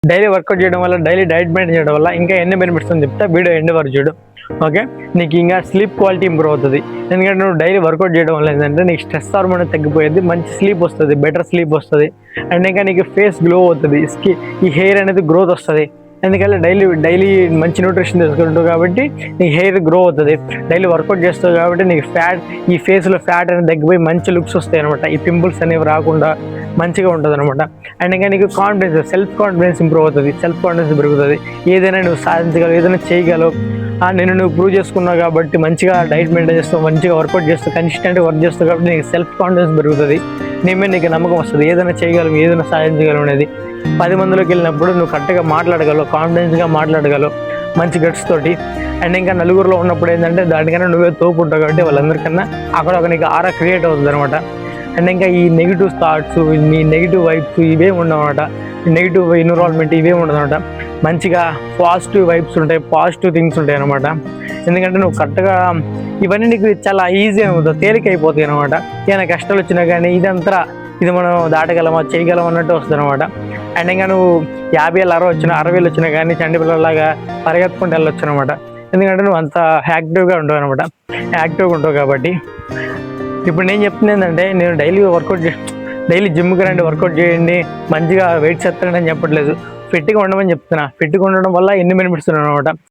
Daily workout చేయడం వల్ల, daily diet maintain చేయడం వల్ల ఇంకా ఎన్ని బెనిఫిట్స్ అని చెప్తా, వీడియో ఎండ్ వరకు చూడు. ఓకే, నీకు ఇంకా స్లీప్ క్వాలిటీ ఇంప్రూవ్ అవుతుంది. ఎందుకంటే నువ్వు డైలీ వర్కౌట్ చేయడం వల్ల ఏంటంటే నీకు స్ట్రెస్ హార్మోన్ తగ్గిపోయేది, మంచి స్లీప్ వస్తుంది, బెటర్ స్లీప్ వస్తుంది. అండ్ ఇంకా నీకు ఫేస్ గ్లో అవుతుంది, ఈ హెయిర్ అనేది గ్రోత్ వస్తుంది. ఎందుకంటే డైలీ మంచి న్యూట్రిషన్ తీసుకుంటావు కాబట్టి నీకు హెయిర్ గ్రో అవుతుంది. డైలీ వర్కౌట్ చేస్తావు కాబట్టి నీకు ఈ ఫేస్లో ఫ్యాట్ అనేది తగ్గిపోయి మంచి లుక్స్ వస్తాయి అనమాట. ఈ పింపుల్స్ అనేవి రాకుండా మంచిగా ఉంటుంది అనమాట. అండ్ ఇంకా నీకు సెల్ఫ్ కాన్ఫిడెన్స్ ఇంప్రూవ్ అవుతుంది, సెల్ఫ్ కాన్ఫిడెన్స్ పెరుగుతుంది. ఏదైనా నువ్వు సాధించగలవు, ఏదైనా చేయగలవు. నేను నువ్వు ప్రూవ్ చేసుకున్నావు కాబట్టి మంచిగా డైట్ మెయింటైన్ చేస్తావు, మంచిగా వర్కౌట్ చేస్తావు, కన్సిస్టెంట్గా వర్క్ చేస్తావు కాబట్టి నీకు సెల్ఫ్ కాన్ఫిడెన్స్ పెరుగుతుంది. నీ మీద నీకు నమ్మకం వస్తుంది, ఏదైనా చేయగలవు, ఏదైనా సాధించగలవు అనేది. 10 మందిలోకి వెళ్ళినప్పుడు నువ్వు కరెక్ట్గా మాట్లాడగలవు, కాన్ఫిడెన్స్గా మాట్లాడగలవు, మంచి గట్స్ తోటి. అండ్ ఇంకా నలుగురిలో ఉన్నప్పుడు ఏంటంటే దానికన్నా నువ్వే తోపు ఉంటావు కాబట్టి వాళ్ళందరికన్నా అక్కడ ఒక నీకు ఆరా క్రియేట్ అవుతుంది అనమాట. అండ్ ఇంకా ఈ నెగిటివ్ థాట్స్, నీ నెగిటివ్ వైబ్స్ ఇవేమి ఉండవు అనమాట. నెగిటివ్ ఎన్విరాన్మెంట్ ఇవేమి ఉండదు అనమాట. మంచిగా పాజిటివ్ వైబ్స్ ఉంటాయి, పాజిటివ్ థింగ్స్ ఉంటాయి అనమాట. ఎందుకంటే నువ్వు కరెక్ట్గా ఇవన్నీ నీకు చాలా ఈజీ అవుతుంది, తేలిక అయిపోతాయి అనమాట. ఏమైనా కష్టాలు వచ్చినా కానీ ఇది మనం దాటగలమా, చేయగలం అన్నట్టు వస్తుంది అనమాట. అండ్ ఇంకా నువ్వు 50 ఏళ్ళు 60 ఏళ్ళు వచ్చినా కానీ చంటి పిల్లలాగా పరిగెత్తుకుంటూ వెళ్ళొచ్చు అనమాట. ఎందుకంటే నువ్వు అంత యాక్టివ్గా ఉంటావు అనమాట, యాక్టివ్గా ఉంటావు కాబట్టి. ఇప్పుడు నేను చెప్తుంది ఏంటంటే నేను డైలీ జిమ్కి రండి, వర్కౌట్ చేయండి, మంచిగా వెయిట్ చేస్తానని చెప్పట్లేదు. ఫిట్గా ఉండమని చెప్తున్నా. ఫిట్గా ఉండడం వల్ల ఎన్ని బెనిఫిట్స్ ఉన్నాయి అనమాట.